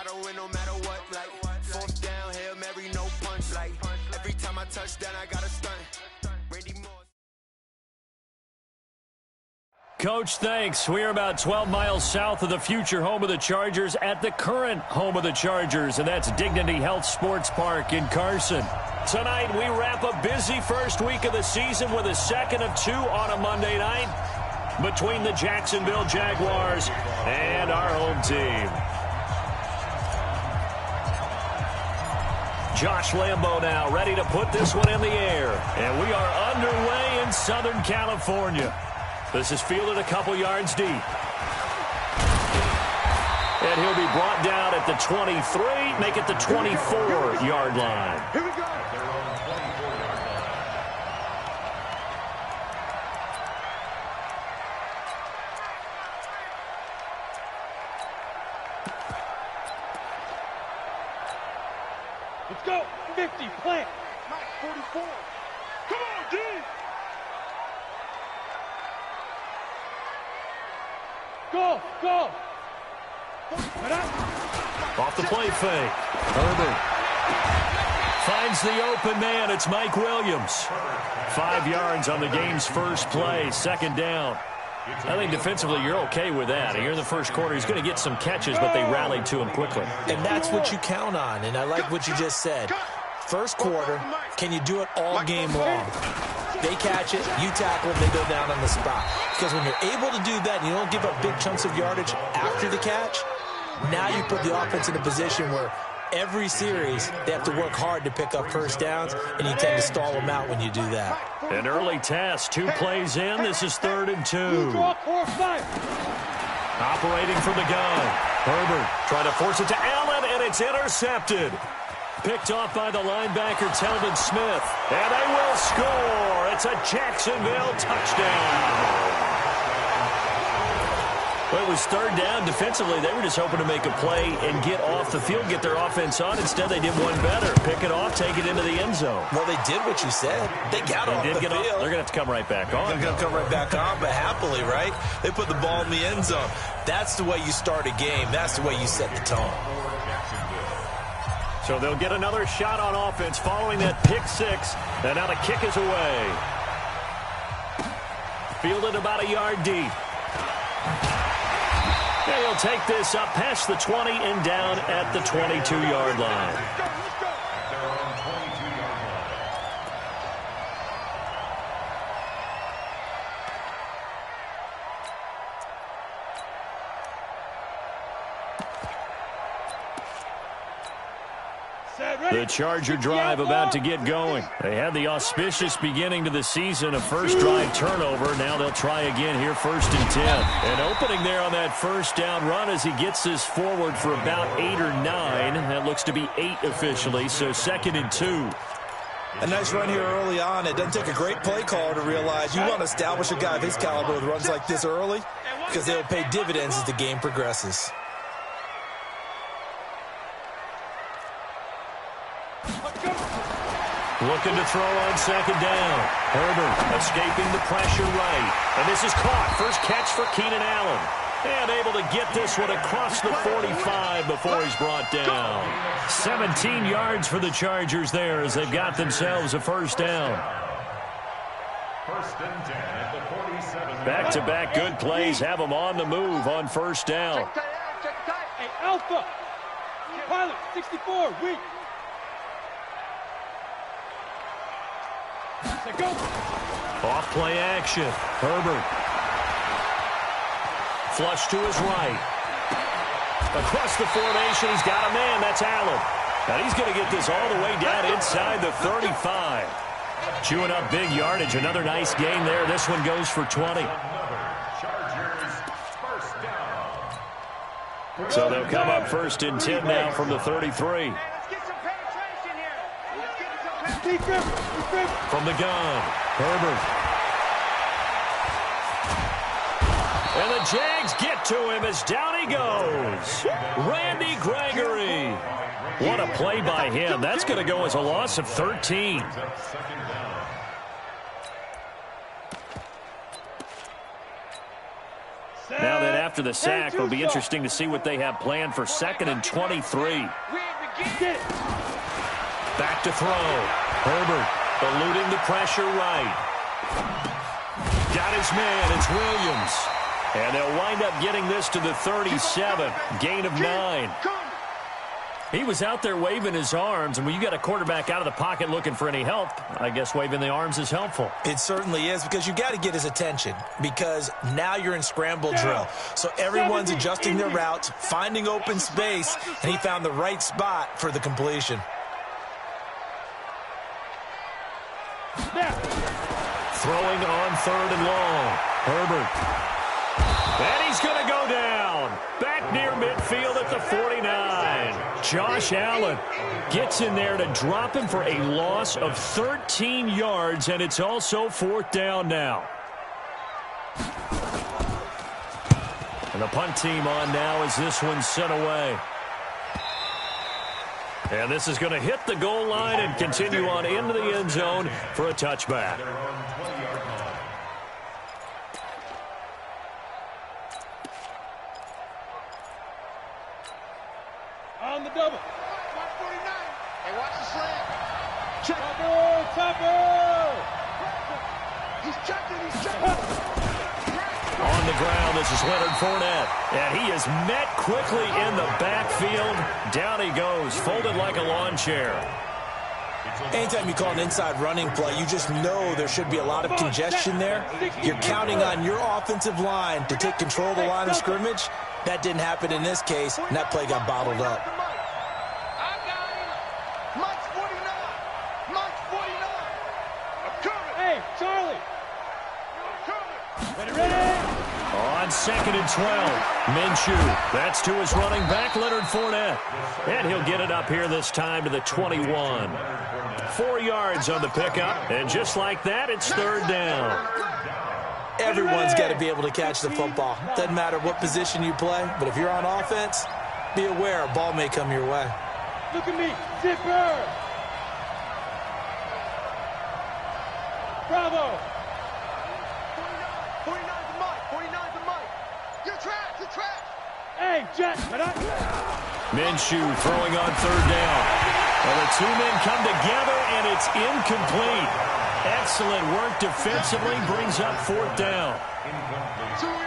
gotta win no matter what. Like, fourth down, Hail Mary, no punch. Like, every time I touch down, I gotta stunt. Randy Moss. Coach, thanks. We are about 12 miles south of the future home of the Chargers at the current home of the Chargers, and that's Dignity Health Sports Park in Carson. Tonight, we wrap a busy first week of the season with a second of two on a Monday night between the Jacksonville Jaguars and our home team. Josh Lambo now ready to put this one in the air, and we are underway in Southern California. This is fielded a couple yards deep. And he'll be brought down at the 23, make it the 24-yard line. Here we go. Let's go. 50, plant. 44. Come on, D. Go, go. Off the play fake. Herbert finds the open man. It's Mike Williams. 5 yards on the game's first play. Second down. I think defensively you're okay with that. Here in the first quarter, he's going to get some catches, but they rallied to him quickly. And that's what you count on, and I like what you just said. First quarter, can you do it all game long? They catch it, you tackle it, they go down on the spot. Because when you're able to do that and you don't give up big chunks of yardage after the catch, now you put the offense in a position where every series they have to work hard to pick up first downs, and you tend to stall them out when you do that. An early test, 2 plays in. This is 3rd and 2. Operating from the gun. Herbert trying to force it to Allen, and it's intercepted. Picked off by the linebacker, Telvin Smith. And they will score. It's a Jacksonville touchdown. Well, it was 3rd down. Defensively, they were just hoping to make a play and get off the field, get their offense on. Instead, they did one better. Pick it off, take it into the end zone. Well, they did what you said. They got off the field. They're going to have to come right back on. They're going to come right back on, but happily, right? They put the ball in the end zone. That's the way you start a game. That's the way you set the tone. So they'll get another shot on offense following that pick six. And now the kick is away. Fielded about a yard deep. And he'll take this up past the 20 and down at the 22-yard line. The Charger drive about to get going. They had the auspicious beginning to the season, a first drive turnover. Now they'll try again here, 1st and 10. An opening there on that first down run as he gets this forward for about 8 or 9. That looks to be 8 officially, so 2nd and 2. A nice run here early on. It doesn't take a great play caller to realize you want to establish a guy of his caliber with runs like this early because they'll pay dividends as the game progresses. Looking to throw on 2nd down. Herbert escaping the pressure right. And this is caught. First catch for Keenan Allen. And able to get this one across the 45 before he's brought down. 17 yards for the Chargers there as they've got themselves a first down. 1st and 10 at the 47. Back-to-back good plays have them on the move on first down. Hey, Alpha. Pilot, 64, weak. Go. Off play action. Herbert. Flush to his right. Across the formation, he's got a man. That's Allen. And he's going to get this all the way down inside the 35. Chewing up big yardage. Another nice gain there. This one goes for 20. So they'll come up 1st and 10 now from the 33. From the gun, Herbert. And the Jags get to him as down he goes. Randy Gregory. What a play by him. That's going to go as a loss of 13. Now that after the sack. It'll be interesting to see what they have planned for 2nd and 23. Back to throw. Herbert eluding the pressure right. Got his man. It's Williams. And they'll wind up getting this to the 37. Gain of 9. He was out there waving his arms, and when you got a quarterback out of the pocket looking for any help, I guess waving the arms is helpful. It certainly is, because you got to get his attention, because now you're in scramble drill. So everyone's adjusting their routes, finding open space, and he found the right spot for the completion. Throwing on 3rd and long. Herbert. And he's going to go down. Back near midfield at the 49. Josh Allen gets in there to drop him for a loss of 13 yards, and it's also 4th down now. And the punt team on now as this one's sent away. And this is going to hit the goal line and continue on into the end zone for a touchback. On the double. Watch 49. Hey, watch the slant. Check. Topper! He's checking. On the ground, this is Leonard Fournette. And he is met quickly in the backfield. Down he goes, folded like a lawn chair. Anytime you call an inside running play, you just know there should be a lot of congestion there. You're counting on your offensive line to take control of the line of scrimmage. That didn't happen in this case, and that play got bottled up. I got him. Mike's 49. Mike's 49. I'm coming. Hey, Charlie. I'm coming. Ready? On 2nd and 12, Minshew. That's to his running back, Leonard Fournette. And he'll get it up here this time to the 21. 4 yards on the pickup, and just like that, it's 3rd down. Everyone's got to be able to catch the football. Doesn't matter what position you play, but if you're on offense, be aware a ball may come your way. Look at me. Zipper. Bravo. 49 to Mike. 49 to Mike. You're trapped. You're trapped. Hey, Jet. Minshew throwing on 3rd down. Well, the two men come together, and it's incomplete. Excellent work defensively, brings up 4th down.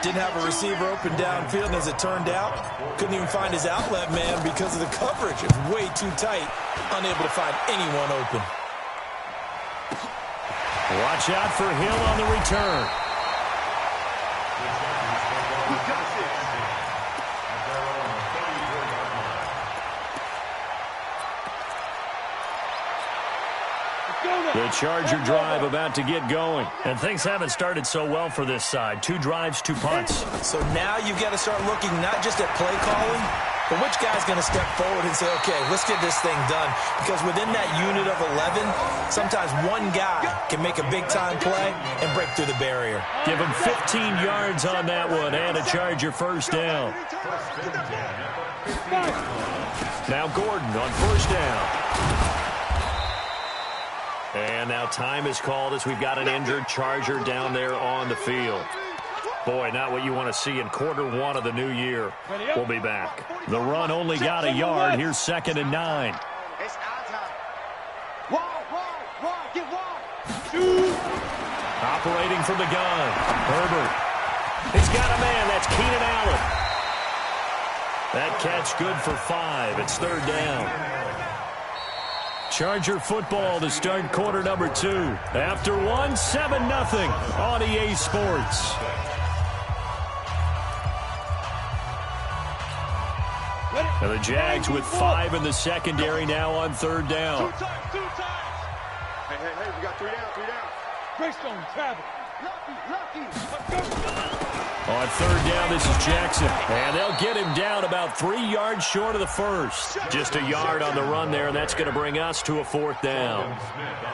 Didn't have a receiver open downfield, and as it turned out, couldn't even find his outlet man because of the coverage. It was way too tight, unable to find anyone open. Watch out for Hill on the return. The Charger drive about to get going. And things haven't started so well for this side. 2 drives, 2 punts. So now you've got to start looking not just at play calling, but which guy's going to step forward and say, okay, let's get this thing done. Because within that unit of 11, sometimes one guy can make a big-time play and break through the barrier. Give him 15 yards on that one and a Charger 1st down. Now Gordon on 1st down. And now time is called as we've got an injured Charger down there on the field. Boy, not what you want to see in Q1 of the new year. We'll be back. The run only got a yard. Here's 2nd and 9. It's our time. Wall, get wall. Operating from the gun. Herbert. He's got a man. That's Keenan Allen. That catch good for 5. It's 3rd down. Charger football to start quarter number 2. After 1, 7-0 on EA Sports. And the Jags with 5 in the secondary now on 3rd down. 2 times. Hey, we got 3 down. Greystone travel. Lucky. On 3rd down, this is Jackson. And they'll get him down about 3 yards short of the 1st. Just a yard on the run there, and that's going to bring us to a 4th down.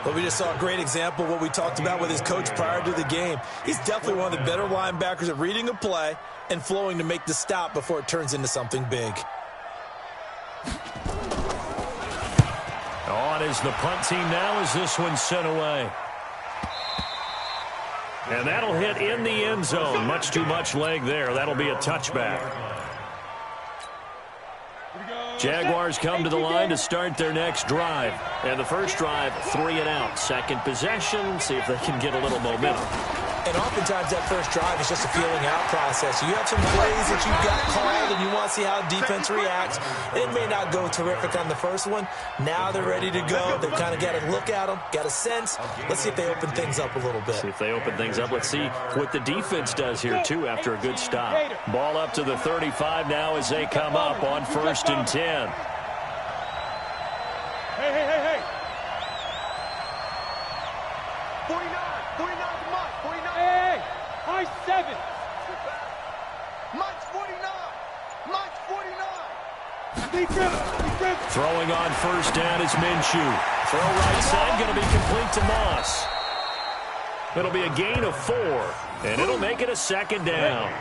Well, we just saw a great example of what we talked about with his coach prior to the game. He's definitely one of the better linebackers at reading a play and flowing to make the stop before it turns into something big. On is the punt team now as this one's sent away. And that'll hit in the end zone. Much too much leg there. That'll be a touchback. Jaguars come to the line to start their next drive. And the first drive, 3 and out. Second possession, see if they can get a little momentum. And oftentimes that first drive is just a feeling out process. You have some plays that you've got called and you want to see how defense reacts. It may not go terrific on the first one. Now they're ready to go. They've kind of got to look at them, got a sense. Let's see if they open things up a little bit. See if they open things up. Let's see what the defense does here, too, after a good stop. Ball up to the 35 now as they come up on 1st and 10. Hey. 49 to Mike. 49. Hey, high 7. Mike's 49. Mike's 49. Deep grip. Throwing on 1st down is Minshew. Throw right side, going to be complete to Moss. It'll be a gain of 4, and it'll make it a 2nd down.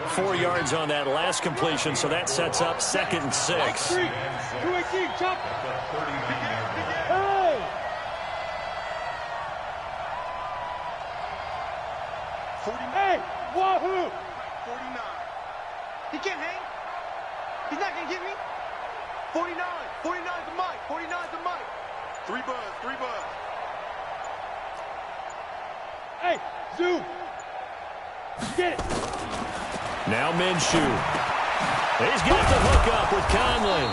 4 yards on that last completion, so that sets up 2nd and 6. 218, chop. Hey! 49. Hey, wahoo! 49. He can't hang. He's not going to get me. 49. 49 to Mike. 49 to Mike. 3 buzz. Hey, zoom. Get it. Now Minshew. He's got the hook up with Conley.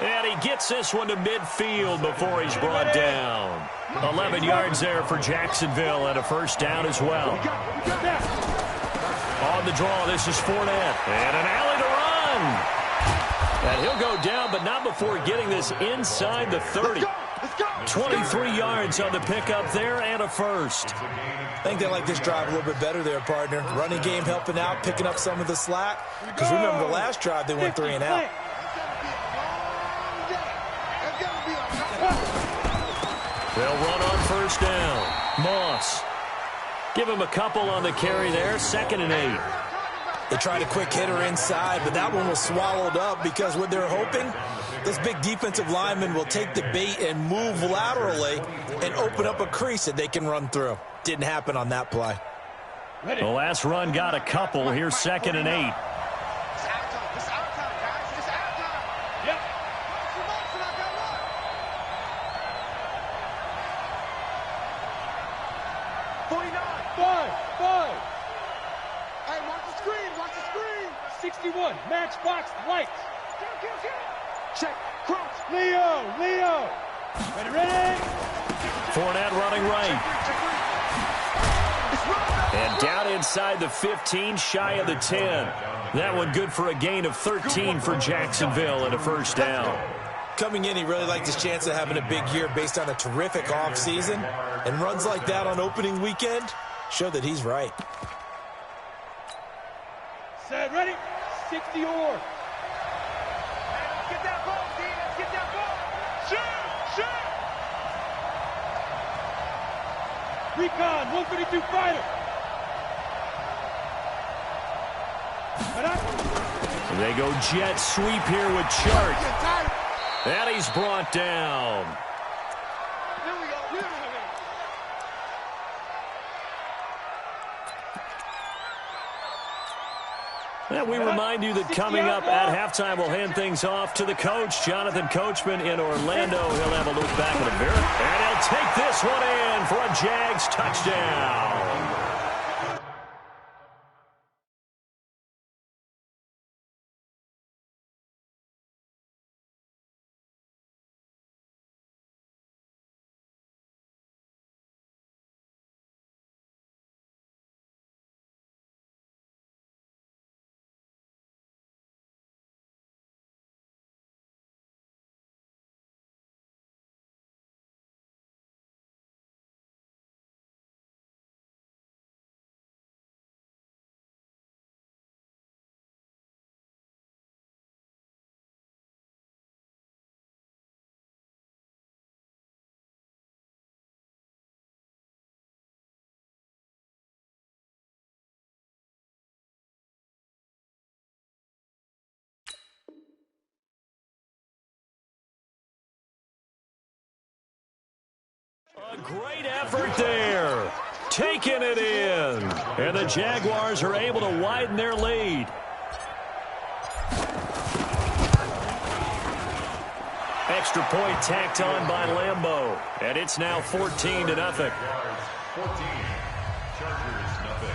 And he gets this one to midfield before he's brought down. 11 yards there for Jacksonville and a 1st down as well. On the draw, this is Fournette. And an alley to run. And he'll go down, but not before getting this inside the 30. 23 yards on the pickup there and a 1st. I think they like this drive a little bit better there, partner. Running game helping out, picking up some of the slack. Because remember, the last drive they went 3 and out. They'll run on 1st down. Moss. Give him a couple on the carry there. 2nd and 8. They tried a quick hitter inside, but that one was swallowed up because what they're hoping, this big defensive lineman will take the bait and move laterally and open up a crease that they can run through. Didn't happen on that play. The last run got a couple. Here's 2nd and 8. It's our time, guys. It's our time. Yep. Five. Hey, watch the screen. 61, matchbox lights. Check, cross. Leo. Ready. Fournette running right. And down inside the 15, shy of the 10. That one good for a gain of 13 for Jacksonville and a 1st down. Coming in, he really liked his chance of having a big year based on a terrific offseason. And runs like that on opening weekend show that he's right. Set, ready. 60 or. Let's get that ball, D. Let's get that ball. Shoot. Recon, 152 fighter. And they go jet sweep here with Chart. And he's brought down. Here we go. And we remind you that coming up at halftime, we'll hand things off to the coach, Jonathan Coachman in Orlando. He'll have a look back at a very, and he'll take this one in for a Jags touchdown. A great effort there taking it in. And the Jaguars are able to widen their lead. Extra point tacked on by Lambeau. And it's now 14-0. 14, Chargers nothing.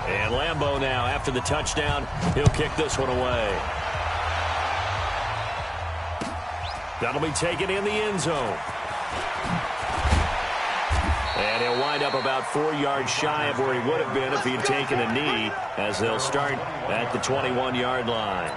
And Lambeau now, after the touchdown, he'll kick this one away. That'll be taken in the end zone. And he'll wind up about 4 yards shy of where he would have been if he'd taken a knee, as they'll start at the 21-yard line.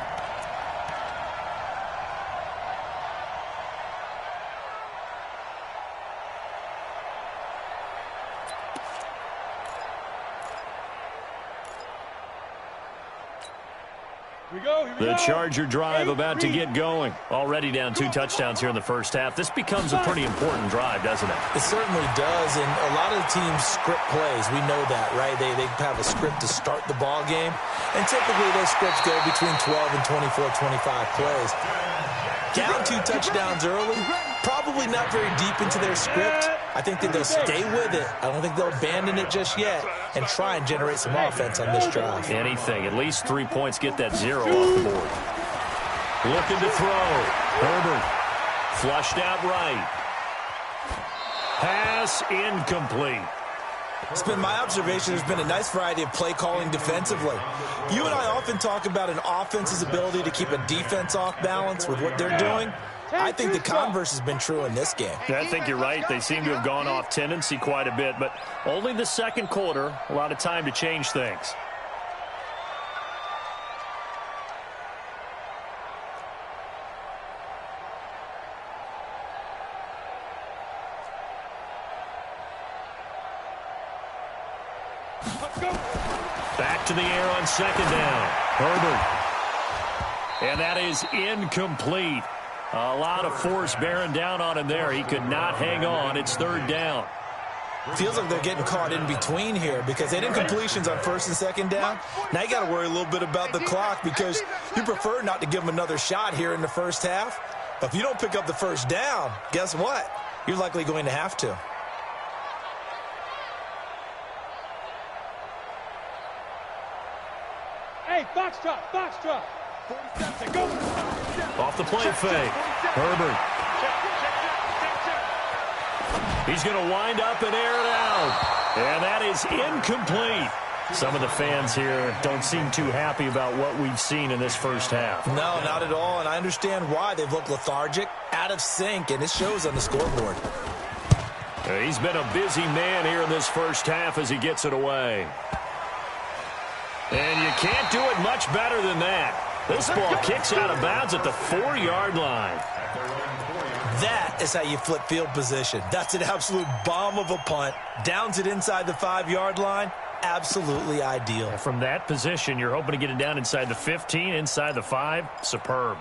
The Charger drive about to get going. Already down 2 touchdowns here in the first half. This becomes a pretty important drive, doesn't it? It certainly does, and a lot of the teams script plays. We know that, right? They have a script to start the ball game, and typically those scripts go between 12 and 24, 25 plays. Down 2 touchdowns early, probably not very deep into their script. I think that they'll stay with it. I don't think they'll abandon it just yet and try and generate some offense on this drive. Anything. At least 3 points. Get that 0 off the board. Looking to throw. Herbert. Flushed out right. Pass incomplete. It's been my observation there's been a nice variety of play calling defensively. You and I often talk about an offense's ability to keep a defense off balance with what they're doing. I think the converse has been true in this game. I think you're right. They seem to have gone off tendency quite a bit, but only the second quarter, a lot of time to change things. Back to the air on second down. Herbert. And that is incomplete. A lot of force bearing down on him there. He could not hang on. It's third down. Feels like they're getting caught in between here because they did incompletions on first and second down. Now you got to worry a little bit about the clock because you prefer not to give them another shot here in the first half. But if you don't pick up the first down, guess what? You're likely going to have to. Hey, box drop, box drop. 40 steps, go. Off the play fake. Herbert. He's going to wind up and air it out. And that is incomplete. Some of the fans here don't seem too happy about what we've seen in this first half. No, not at all, and I understand why. They've looked lethargic, out of sync, and it shows on the scoreboard. He's been a busy man here in this first half as he gets it away. And you can't do it much better than that. This ball kicks out of bounds at the 4-yard line. That is how you flip field position. That's an absolute bomb of a punt. Downs it inside the 5-yard line. Absolutely ideal. From that position, you're hoping to get it down inside the 15, inside the 5. Superb.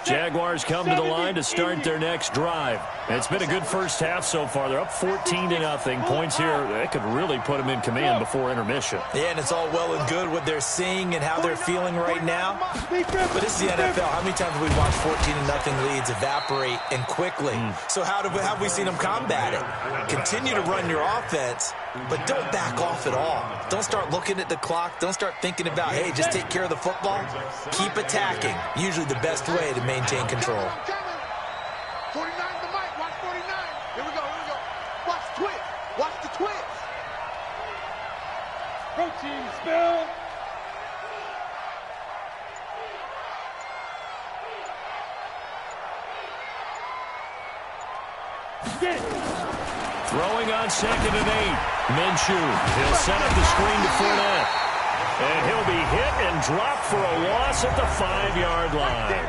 Jaguars come to the line to start their next drive. It's been a good first half so far. They're up 14-0. Points here, that could really put them in command before intermission. Yeah, and it's all well and good what they're seeing and how they're feeling right now. But this is the NFL. How many times have we watched 14-0 leads evaporate and quickly? So how have we seen them combat it? Continue to run your offense, but don't back off at all. Don't start looking at the clock. Don't start thinking about, hey, just take care of the football. Keep attacking. Usually the best way to maintain control. 49 the mic. Watch 49. Here we go. Watch the twist. Watch the twist. Protein spill. Throwing on 2nd and 8. Minshew. He'll set up the screen to Fournette. And he'll be hit and dropped for a loss at the 5-yard line.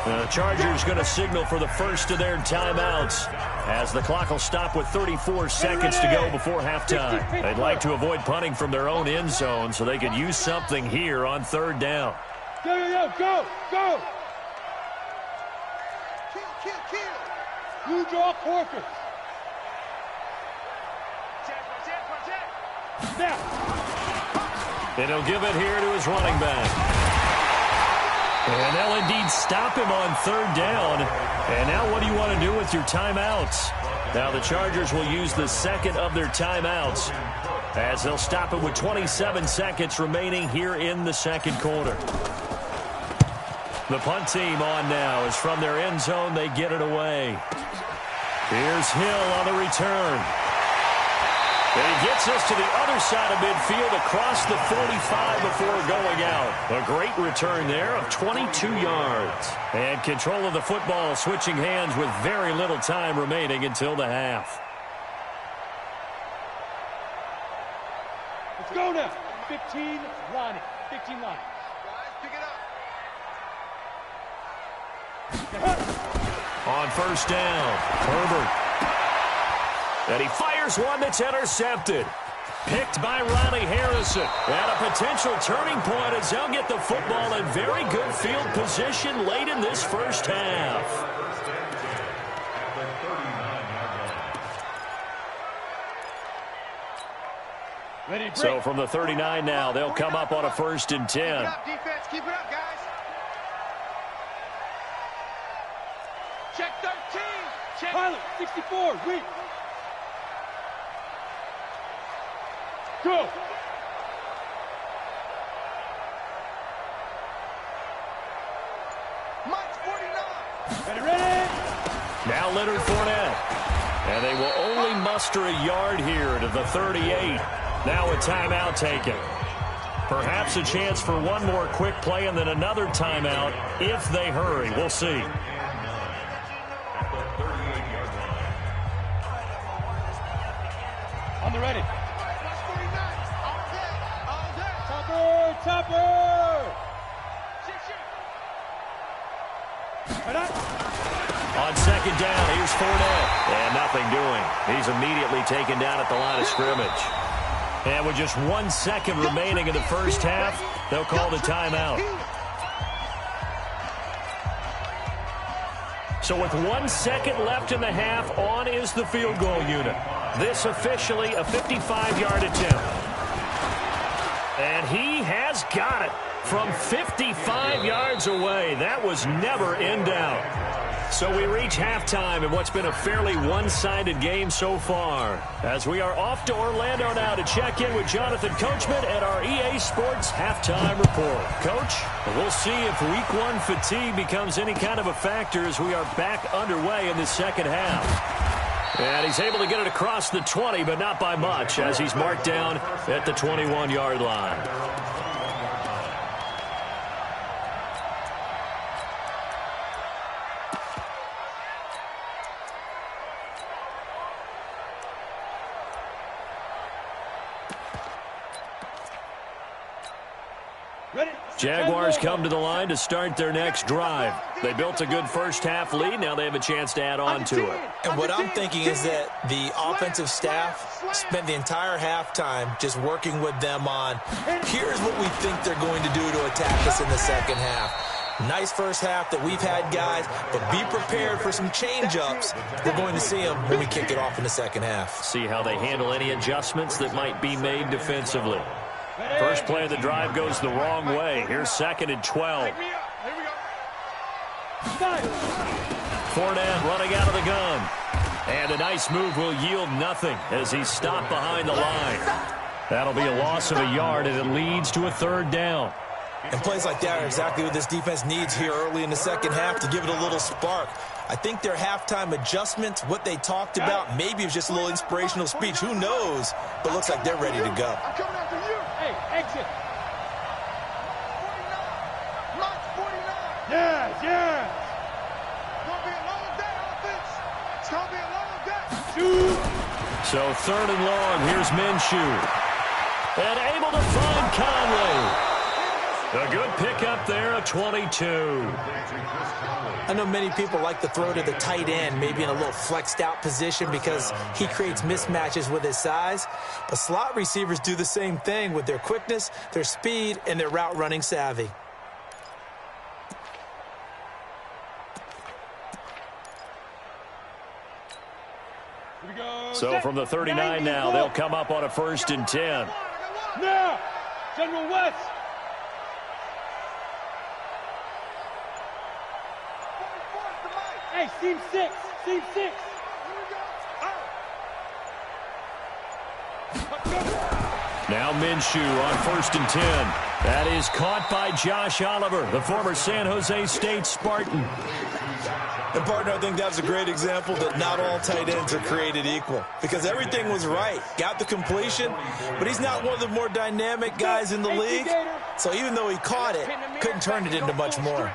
The Chargers going to signal for the first of their timeouts as the clock will stop with 34 seconds to go before halftime. They'd like to avoid punting from their own end zone so they could use something here on 3rd down. Go. Kill. Blue draw Corkers. Snap. And he'll give it here to his running back. And they'll indeed stop him on third down. And now what do you want to do with your timeouts? Now the Chargers will use the second of their timeouts as they'll stop it with 27 seconds remaining here in the second quarter. The punt team on now is from their end zone. They get it away. Here's Hill on the return. And he gets us to the other side of midfield across the 45 before going out. A great return there of 22 yards. And control of the football switching hands with very little time remaining until the half. Let's go now. 15 line. 15 line. Guys, pick it up. On first down, Herbert. And he fires one that's intercepted. Picked by Ronnie Harrison. And a potential turning point as they'll get the football in very good field position late in this first half. So from the 39 now, they'll come up on a 1st and 10. Keep it up, defense. Keep it up, guys. Check 13. Check. Pilot, 64, read. Go. Mike's 49. Ready, ready. Now Leonard Fournette. And they will only muster a yard here to the 38. Now a timeout taken. Perhaps a chance for one more quick play and then another timeout if they hurry. We'll see. On the ready. Mike's 49. All day. All day. Topper, topper. Right up. On second down, here's Fournette. And nothing doing. He's immediately taken down at the line of scrimmage. And with just 1 second remaining in the first half, they'll call the timeout. So with 1 second left in the half, on is the field goal unit. This officially a 55-yard attempt. And he has got it from 55 yards away. That was never in doubt. So we reach halftime in what's been a fairly one-sided game so far. As we are off to Orlando now to check in with Jonathan Coachman at our EA Sports Halftime Report. Coach, we'll see if Week 1 fatigue becomes any kind of a factor as we are back underway in the second half. And he's able to get it across the 20, but not by much, as he's marked down at the 21-yard line. Jaguars come to the line to start their next drive. They built a good first half lead. Now they have a chance to add on to it. And what I'm thinking is that the offensive staff spent the entire halftime just working with them on, here's what we think they're going to do to attack us in the second half. Nice first half that we've had, guys, but be prepared for some change-ups. We're going to see them when we kick it off in the second half. See how they handle any adjustments that might be made defensively. First play of the drive goes the wrong way. Here's 2nd and 12. Fournette running out of the gun. And a nice move will yield nothing as he's stopped behind the line. That'll be a loss of a yard, and it leads to a 3rd down. And plays like that are exactly what this defense needs here early in the second half to give it a little spark. I think their halftime adjustments, what they talked about, maybe it was just a little inspirational speech. Who knows? But looks like they're ready to go. I'm coming after you. Hey, exit. 49. Mike's 49. Yes, yes. It's going to be a long day, offense. It's going to be a long day. Shoot. So 3rd and long, here's Minshew. And able to find Conley. A good pickup there, a 22. I know many people like to throw to the tight end, maybe in a little flexed out position because he creates mismatches with his size. But slot receivers do the same thing with their quickness, their speed, and their route running savvy. So from the 39 now, they'll come up on a 1st and 10. Now. General West. Hey, seam 6. Seam 6. Now Minshew on 1st and 10. That is caught by Josh Oliver, the former San Jose State Spartan. And, partner, I think that's a great example that not all tight ends are created equal, because everything was right. Got the completion, but he's not one of the more dynamic guys in the league. So even though he caught it, couldn't turn it into much more.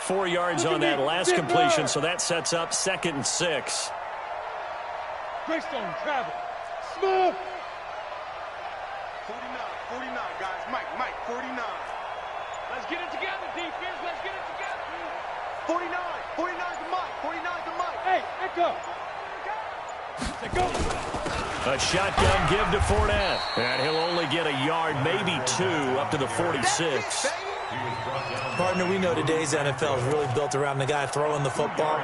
4 yards on that last completion, so that sets up 2nd and 6. Greystone travel. Smooth. 49, guys. Mike, 49. Let's get it together, defense. Let's get it together. 49. 49's the Mike. 49's the Mike. Hey, echo. Let's go. A shotgun give to Fournette. And he'll only get a yard, maybe 2, up to the 46. Partner, we know today's NFL is really built around the guy throwing the football.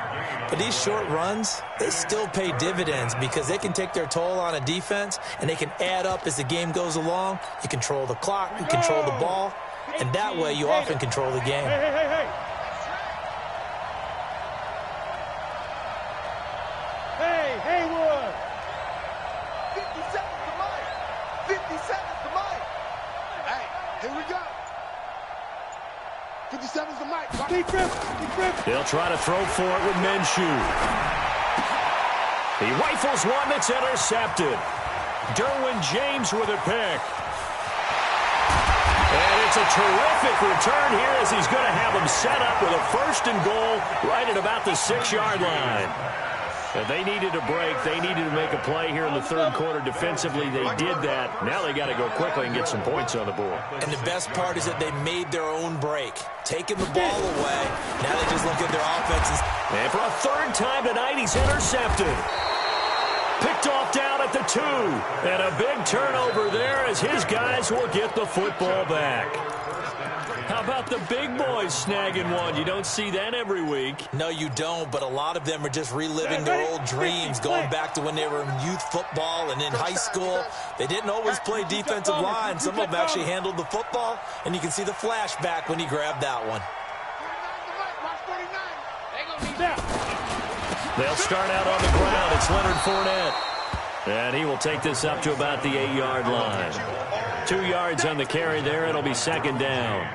But these short runs, they still pay dividends because they can take their toll on a defense, and they can add up as the game goes along. You control the clock, you control the ball, and that way you often control the game. Hey. Hey, Haywood. 57's the Mike. 57's the Mike. Hey, here we go. 57's the Mike. Deep grip. They'll try to throw for it with Minshew. He rifles one that's intercepted. Derwin James with a pick. And it's a terrific return here as he's going to have them set up with a 1st and goal right at about the 6-yard line. And they needed a break. They needed to make a play here in the 3rd quarter defensively. They did that. Now they got to go quickly and get some points on the board. And the best part is that they made their own break, taking the ball away. Now they just look at their offenses. And for a 3rd time tonight, he's intercepted. Picked off down at the 2. And a big turnover there as his guys will get the football back. How about the big boys snagging one? You don't see that every week. No, you don't, but a lot of them are just reliving their old dreams, going back to when they were in youth football and in high school. They didn't always play defensive line. Some of them actually handled the football, and you can see the flashback when he grabbed that one. They'll start out on the ground. It's Leonard Fournette. And he will take this up to about the 8-yard line. 2 yards on the carry there. It'll be 2nd down.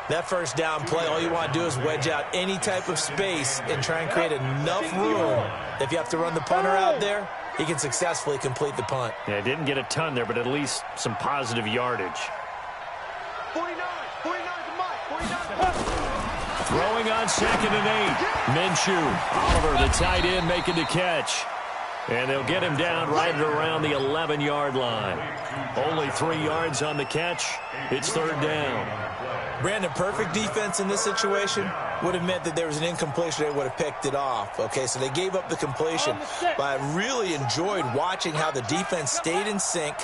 That 1st down play, all you want to do is wedge out any type of space and try and create enough room. If you have to run the punter out there, he can successfully complete the punt. Yeah, didn't get a ton there, but at least some positive yardage. 49's the Mike. 49's the Mike. Throwing on 2nd and 8. Minshew, Oliver, the tight end, making the catch. And they'll get him down right at around the 11-yard line. Only 3 yards on the catch. It's 3rd down. Brandon, perfect defense in this situation would have meant that there was an incompletion. They would have picked it off. Okay, so they gave up the completion. But I really enjoyed watching how the defense stayed in sync,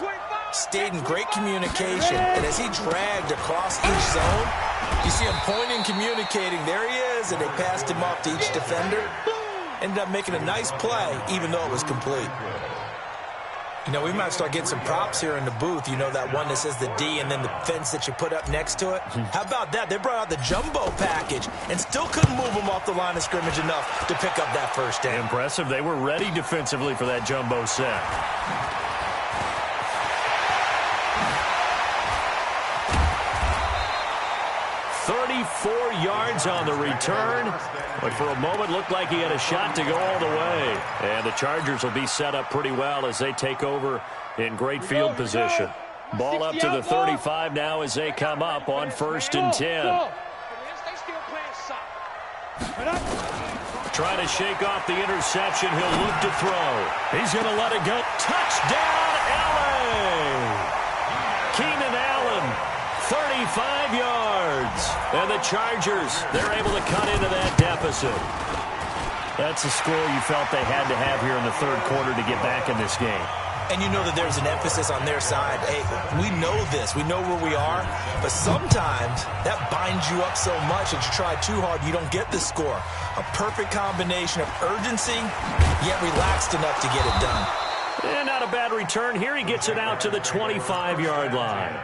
stayed in great communication. And as he dragged across each zone, you see him pointing, communicating. There he is, and they passed him off to each defender. Ended up making a nice play, even though it was complete. You know, we might start getting some props here in the booth. You know, that one that says the D and then the fence that you put up next to it? How about that? They brought out the jumbo package and still couldn't move them off the line of scrimmage enough to pick up that 1st down. Impressive. They were ready defensively for that jumbo set. Yards on the return, but for a moment looked like he had a shot to go all the way. And the Chargers will be set up pretty well as they take over in great field position. Ball up to the 35 now as they come up on 1st and 10. Trying to shake off the interception. He'll look to throw. He's going to let it go. Touchdown, LA! Keenan Allen, 35 yards. And the Chargers, they're able to cut into that deficit. That's a score you felt they had to have here in the 3rd quarter to get back in this game. And you know that there's an emphasis on their side. Hey, we know this. We know where we are. But sometimes that binds you up so much that you try too hard, you don't get the score. A perfect combination of urgency, yet relaxed enough to get it done. And not a bad return. Here he gets it out to the 25-yard line.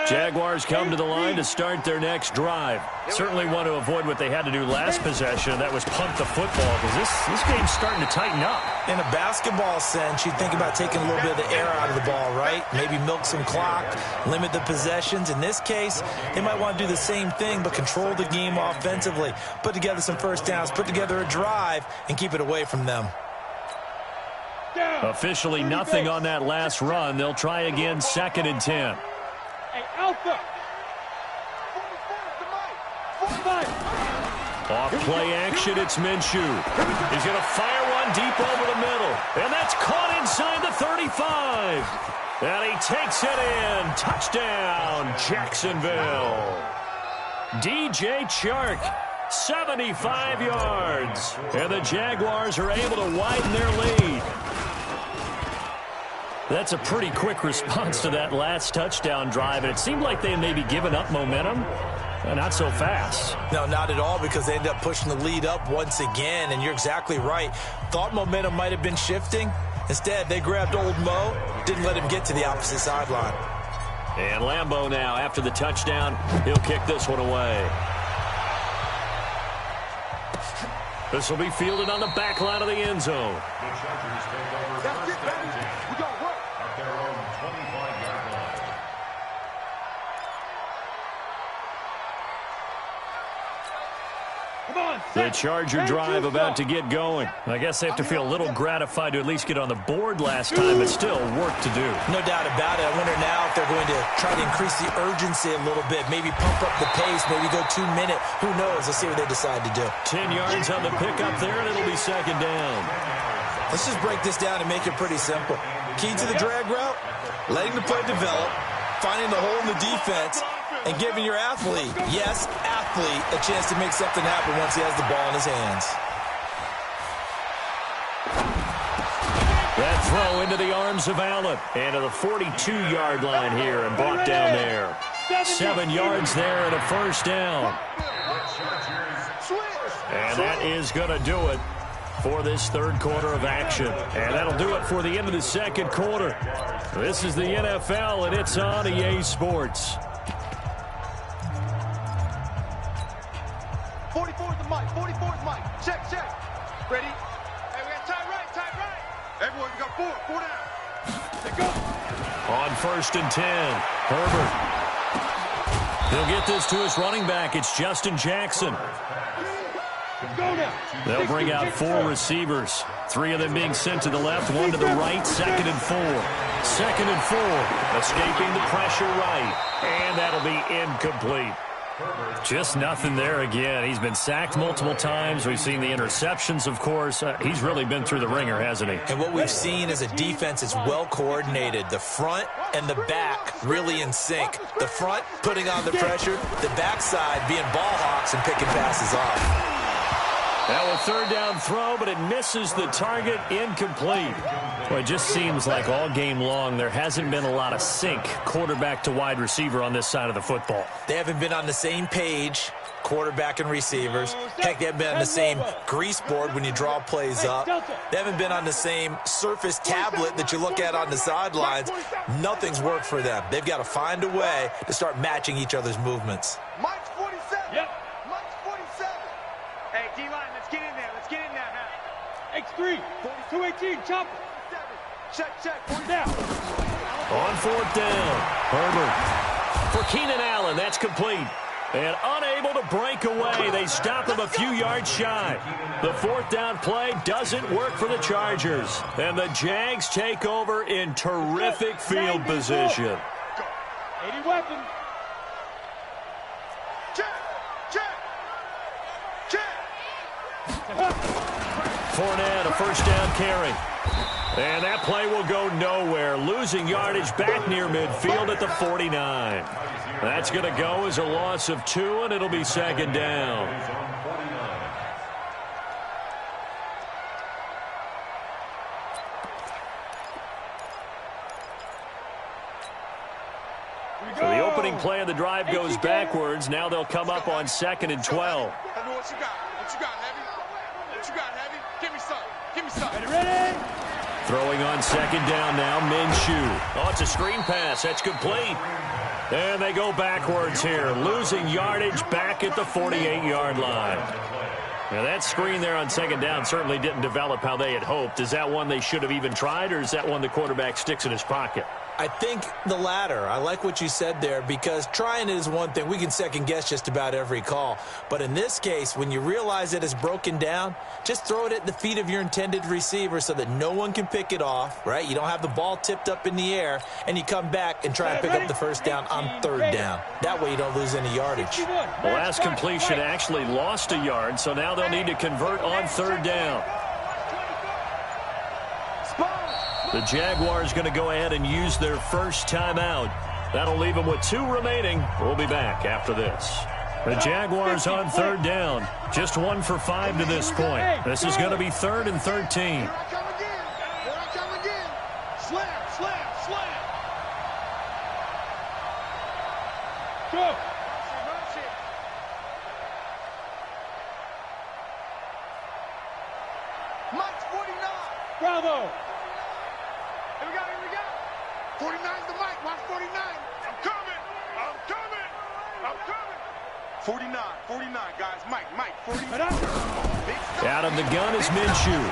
Jaguars come to the line to start their next drive. Certainly want to avoid what they had to do last possession. That was punt the football, because this game's starting to tighten up. In a basketball sense, you think about taking a little bit of the air out of the ball, right? Maybe milk some clock, limit the possessions. In this case, they might want to do the same thing, but control the game offensively. Put together some first downs, put together a drive, and keep it away from them. Officially nothing on that last run. They'll try again, 2nd and 10. Hey, Alpha. Off play action, it's Minshew. He's going to fire one deep over the middle. And that's caught inside the 35. And he takes it in. Touchdown, Jacksonville. DJ Chark, 75 yards. And the Jaguars are able to widen their lead. That's a pretty quick response to that last touchdown drive. And it seemed like they had maybe given up momentum. Not so fast. No, not at all, because they ended up pushing the lead up once again. And you're exactly right. Thought momentum might have been shifting. Instead, they grabbed old Mo, didn't let him get to the opposite sideline. And Lambeau now, after the touchdown, he'll kick this one away. This will be fielded on the back line of the end zone. That's it, baby. We got work. At their own 25-yard line. Come on, The Charger drive about to get going. I guess they have to feel a little gratified to at least get on the board last time, but still work to do. No doubt about it. I wonder now if they're going to try to increase the urgency a little bit, maybe pump up the pace, maybe go 2 minute. Who knows? Let's see what they decide to do. 10 yards on the pickup there, and it'll be 2nd down. Let's just break this down and make it pretty simple. Key to the drag route, letting the play develop, finding the hole in the defense, and giving your athlete, yes, athlete, a chance to make something happen once he has the ball in his hands. That throw into the arms of Allen. And to the 42-yard line here and brought down there. 7 yards there and a first down. And that is going to do it for this third quarter of action. And that'll do it for the end of the second quarter. This is the NFL, and it's on EA Sports. 44's the mic. 44's mic. Check. Ready? Hey, we got tight right. Everyone, we got 4 down. Let's go. On 1st and 10, Herbert. He'll get this to his running back. It's Justin Jackson. Go now. They'll bring out 4 receivers. 3 of them being sent to the left, 1 to the right, 2nd and 4. 2nd and 4, escaping the pressure right. And that'll be incomplete. Just nothing there again. He's been sacked multiple times. We've seen the interceptions, of course. He's really been through the ringer, hasn't he? And what we've seen is a defense that's well coordinated. The front and the back really in sync. The front putting on the pressure, the backside being ball hawks and picking passes off. Now a 3rd down throw, but it misses the target, incomplete. Well, it just seems like all game long there hasn't been a lot of sync, quarterback to wide receiver on this side of the football. They haven't been on the same page, quarterback and receivers. Heck, they haven't been on the same grease board when you draw plays up. They haven't been on the same surface tablet that you look at on the sidelines. Nothing's worked for them. They've got to find a way to start matching each other's movements. Mike's 47. Yep. Mike's 47. Hey, D-line, let's get in there. Now. X3, 218, chopper. Check. Down. On 4th down, Herbert. For Keenan Allen, that's complete. And unable to break away, they stop him a few yards shy. The 4th down play doesn't work for the Chargers. And the Jags take over in terrific field position. 80 weapons. Check. Fournette, a first down carry. And that play will go nowhere. Losing yardage back near midfield at the 49. That's going to go as a loss of 2, and it'll be 2nd down. So the opening play of the drive goes backwards. Now they'll come up on 2nd and 12. What you got, Heavy? Give me some. Ready? Throwing on 2nd down now, Minshew. Oh, it's a screen pass. That's complete. And they go backwards here, losing yardage back at the 48-yard line. Now, that screen there on second down certainly didn't develop how they had hoped. Is that one they should have even tried, or is that one the quarterback sticks in his pocket? I think the latter. I like what you said there, because trying it is one thing. We can second-guess just about every call. But in this case, when you realize that it's broken down, just throw it at the feet of your intended receiver so that no one can pick it off, right? You don't have the ball tipped up in the air, and you come back and try and pick up the first down on third down. That way you don't lose any yardage. The last completion actually lost a yard, so now they'll need to convert on third down. The Jaguars going to go ahead and use their first timeout. That'll leave them with 2 remaining. We'll be back after this. The Jaguars on third down. Just 1 for 5 to this point. This is going to be 3rd and 13. Here I come again. Here I come again. Slam, slam, slam. Go. Mike's 49. Bravo. Here we go. 49's the Mike. Watch 49. I'm coming. I'm coming. I'm coming. 49, guys. Mike, 49. Out of the gun is Minshew.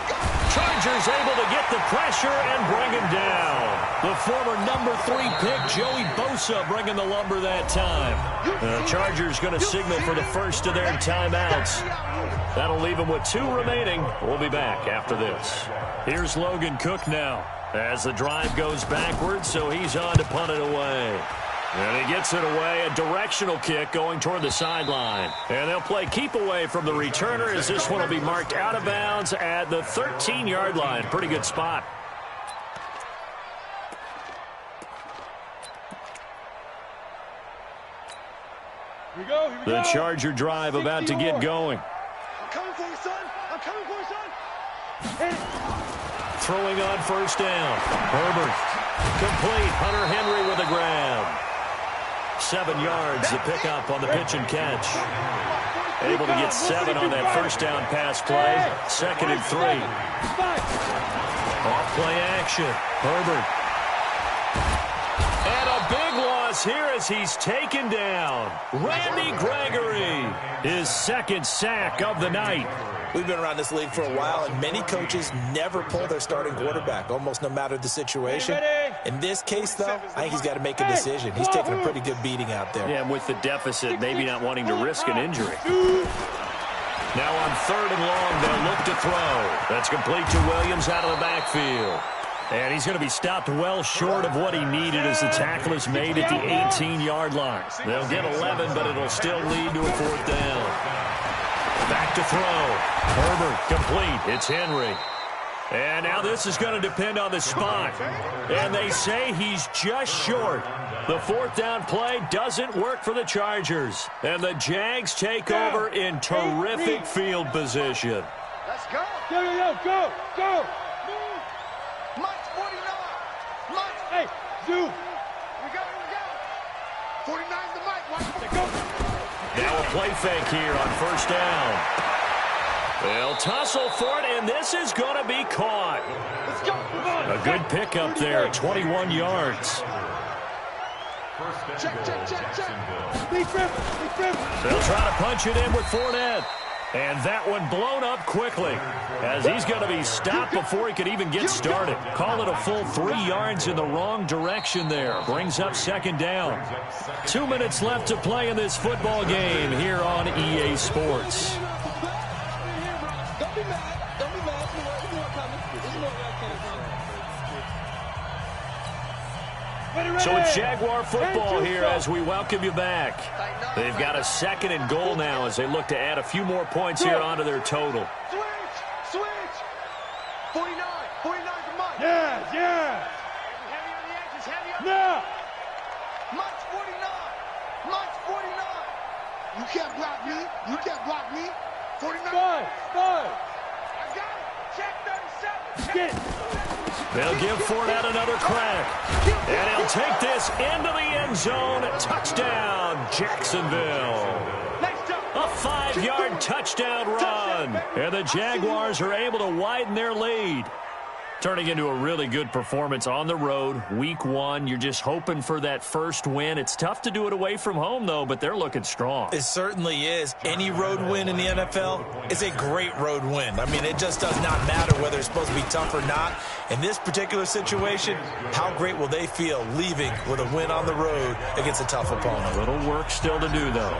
Chargers able to get the pressure and bring him down. The former number 3 pick, Joey Bosa, bringing the lumber that time. The Chargers going to signal for the first of their timeouts. That'll leave them with 2 remaining. We'll be back after this. Here's Logan Cook now as the drive goes backwards, so he's on to punt it away. And he gets it away, a directional kick going toward the sideline. And they'll play keep away from the returner as this one will be marked out of bounds at the 13-yard line. Pretty good spot. Here we go. The Charger drive about to get going. I'm coming for you, son. I'm coming for you, son. Throwing on first down. Herbert. Complete. Hunter Henry with a grab. 7 yards, the pickup on the pitch and catch. Able to get 7 on that first down pass play. 2nd and 3. Off play action. Herbert. And a big loss here as he's taken down. Randy Gregory, his 2nd sack of the night. We've been around this league for a while, and many coaches never pull their starting quarterback, almost no matter the situation. In this case, though, I think he's got to make a decision. He's taking a pretty good beating out there. Yeah, and with the deficit, maybe not wanting to risk an injury. Now on 3rd and long, they'll look to throw. That's complete to Williams out of the backfield. And he's going to be stopped well short of what he needed as the tackle is made at the 18-yard line. They'll get 11, but it'll still lead to a 4th down. Back to throw. Herbert complete. It's Henry. And now this is going to depend on the spot. And they say he's just short. The 4th down play doesn't work for the Chargers. And the Jags take over in terrific field position. Let's go. Go. Mike's 49. Mike. Hey, Zoo. Here we go. 49's the Mike. Watch it. Go. Now a play fake here on first down. They'll tussle for it, and this is going to be caught. Let's go. Come on. A good pickup there, 21 yards. First and goal, Jacksonville. Big grip. They'll try to punch it in with Fournette. And that one blown up quickly as he's going to be stopped before he could even get started. Call it a full 3 yards in the wrong direction there. Brings up 2nd down. 2 minutes left to play in this football game here on EA Sports. Don't be mad. Don't be mad. There's more coming. There's more coming. So it's Jaguar football here as we welcome you back. They've got a 2nd and goal now as they look to add a few more points here onto their total. Switch. 49 to Mike. Yeah. Heavy on the edges. Now. Mike's 49. You can't block me. 49. Five. I got it. Check 37. Get it. They'll give Fournette another crack. And he'll take this into the end zone. Touchdown, Jacksonville. A 5-yard touchdown run. And the Jaguars are able to widen their lead. Turning into a really good performance on the road, week 1. You're just hoping for that first win. It's tough to do it away from home, though, but they're looking strong. It certainly is. Any road win in the NFL is a great road win. I mean, it just does not matter whether it's supposed to be tough or not. In this particular situation, how great will they feel leaving with a win on the road against a tough opponent? A little work still to do, though.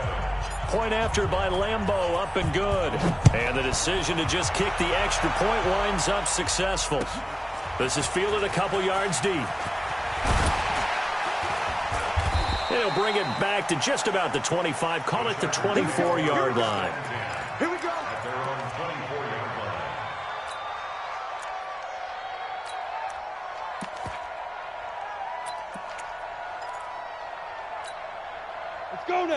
Point after by Lambeau, up and good. And the decision to just kick the extra point winds up successful. This is fielded a couple yards deep. And he'll bring it back to just about the 25, call it the 24-yard line. Here we go.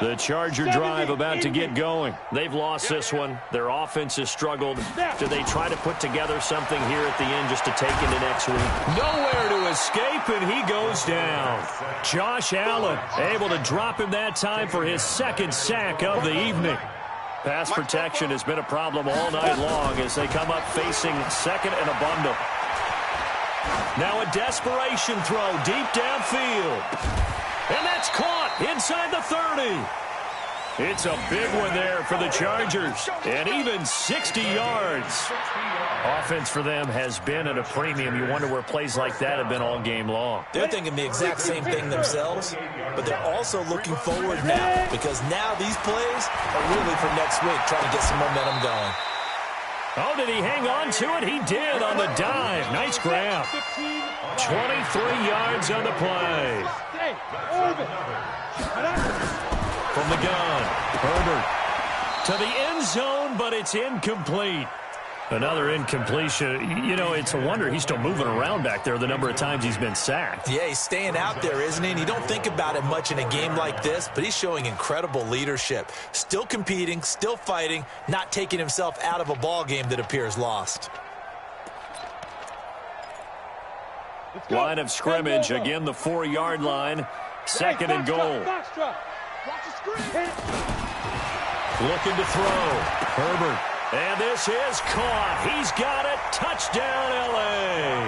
The Charger drive about to get going. They've lost this one. Their offense has struggled. Do they try to put together something here at the end just to take into next week? Nowhere to escape, and he goes down. Josh Allen able to drop him that time for his second sack of the evening. Pass protection has been a problem all night long as they come up facing second and a bundle. Now a desperation throw deep downfield. And that's caught inside the 30. It's a big one there for the Chargers. And even 60 yards. Offense for them has been at a premium. You wonder where plays like that have been all game long. They're thinking the exact same thing themselves, but they're also looking forward now because now these plays are really for next week, trying to get some momentum going. Oh, did he hang on to it? He did on the dive. Nice grab. 23 yards on the play. From the gun, Herbert to the end zone, but it's incomplete. Another incompletion. You know, it's a wonder he's still moving around back there the number of times he's been sacked. Yeah, he's staying out there, isn't he? And you don't think about it much in a game like this, but he's showing incredible leadership. Still competing, still fighting, not taking himself out of a ball game that appears lost. Line of scrimmage, again the 4-yard line. Second and goal. Looking to throw. Herbert. And this is caught. He's got it. Touchdown, L.A.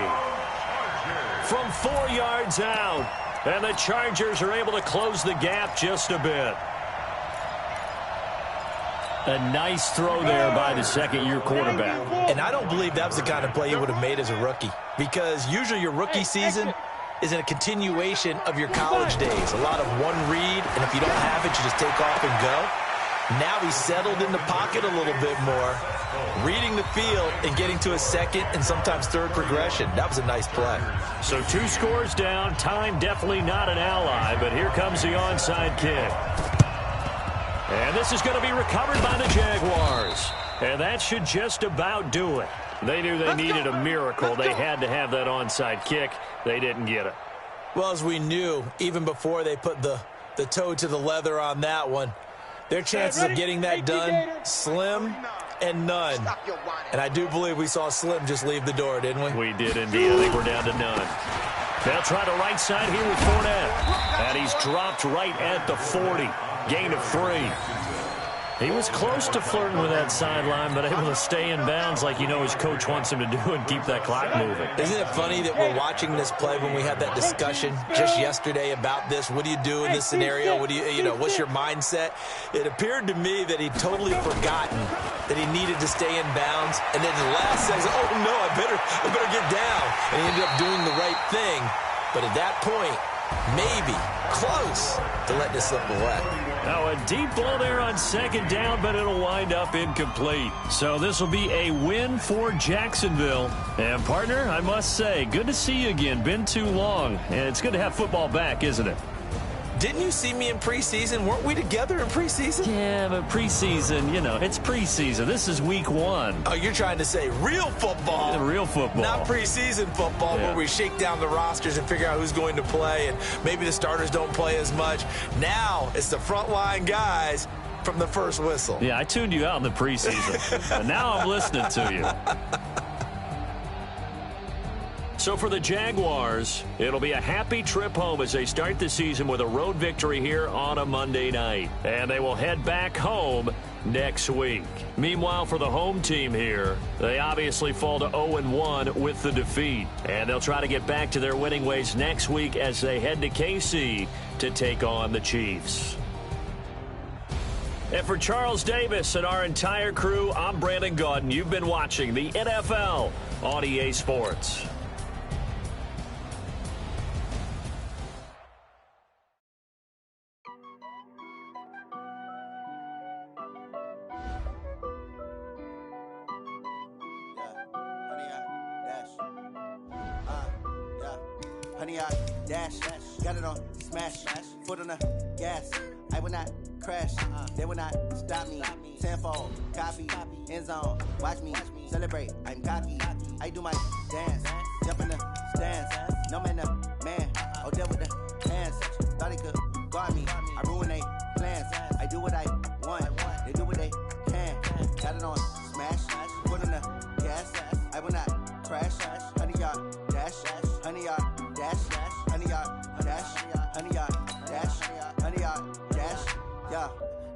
From 4 yards out. And the Chargers are able to close the gap just a bit. A nice throw there by the second-year quarterback. And I don't believe that was the kind of play he would have made as a rookie. Because usually your rookie season is in a continuation of your college days. A lot of one read, and if you don't have it, you just take off and go. Now he's settled in the pocket a little bit more, reading the field and getting to a second and sometimes third progression. That was a nice play. So 2 scores down. Time definitely not an ally, but here comes the onside kick. And this is going to be recovered by the Jaguars. And that should just about do it. They knew they needed a miracle. They had to have that onside kick. They didn't get it. Well, as we knew, even before they put the toe to the leather on that one, their chances of getting that done, slim and none. And I do believe we saw Slim just leave the door, didn't we? We did indeed. I think we're down to none. They'll try the right side here with Fournette. And he's dropped right at the 40. Gain of 3. He was close to flirting with that sideline, but able to stay in bounds like you know his coach wants him to do and keep that clock moving. Isn't it funny that we're watching this play when we had that discussion just yesterday about this? What do you do in this scenario? What do you know, what's your mindset? It appeared to me that he'd totally forgotten that he needed to stay in bounds, and then the last second, oh no, I better get down. And he ended up doing the right thing. But at that point, maybe close to letting it slip away. Now a deep ball there on second down, but it'll wind up incomplete. So this will be a win for Jacksonville. And partner, I must say, good to see you again. Been too long. And it's good to have football back, isn't it? Didn't you see me in preseason? Weren't we together in preseason? Yeah, but preseason, you know, it's preseason. This is week 1. Oh, you're trying to say real football. Real football. Not preseason football where we shake down the rosters and figure out who's going to play, and maybe the starters don't play as much. Now it's the frontline guys from the first whistle. Yeah, I tuned you out in the preseason. And now I'm listening to you. So for the Jaguars, it'll be a happy trip home as they start the season with a road victory here on a Monday night. And they will head back home next week. Meanwhile, for the home team here, they obviously fall to 0-1 with the defeat. And they'll try to get back to their winning ways next week as they head to KC to take on the Chiefs. And for Charles Davis and our entire crew, I'm Brandon Gaudin. You've been watching the NFL on EA Sports. Honey, I dash, got it on smash, foot on the gas. I will not crash, they will not stop me. Tenfold, copy, end zone, watch me celebrate. I'm cocky, I do my dance, jump in the stands. No man, man, oh, deal with the hands. Thought he could guard me, I ruin they plans. I do what I want, they do what they can. Got it on smash, foot on the gas. I will not crash, honey, y'all dash, honey, y'all dash, honey, y'all dash, honey, y'all dash, honey, y'all dash, yeah.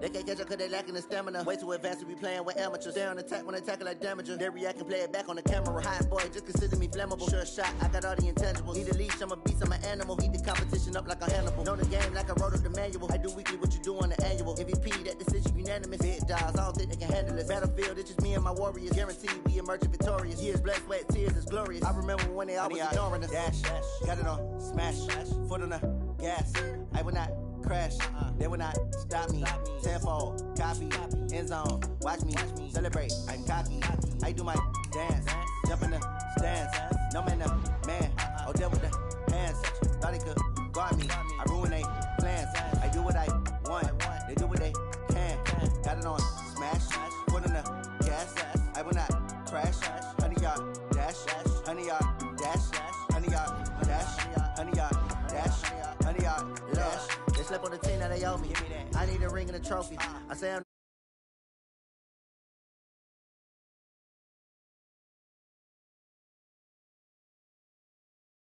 They can't catch up cause they lacking the stamina. Way too advanced to be playing with amateurs. Stay on attack when they tackle like damager. They react and play it back on the camera. Hot boy, just consider me flammable. Sure shot, I got all the intangibles. Need a leash, I'm a beast, I'm an animal. Heat the competition up like a Hannibal. Know the game like I wrote up the manual. I do weekly what you do on the annual. MVP, that decision unanimous. Big dogs, I don't think they can handle it. Battlefield, it's just me and my warriors. Guaranteed we emerging victorious. Years, blood, sweat, tears, it's glorious. I remember when they always ignoring us. Dash, got it on smash, foot on the gas. I will not crash, they will not stop me. Tenfold, copy, end zone, watch me celebrate. I'm cocky, I do my dance, jump in the stands. No man, man, oh, deal with the hands. Thought he could guard me, I ruin they plans. I do what I want, they do what they can. Got it on smash, foot on the gas. I will not crash, honey, y'all dash, honey, y'all dash, honey, y'all dash, honey, y'all dash, honey, y'all dash. They slept on the team that they owe me. I need a ring and a trophy. I say I'm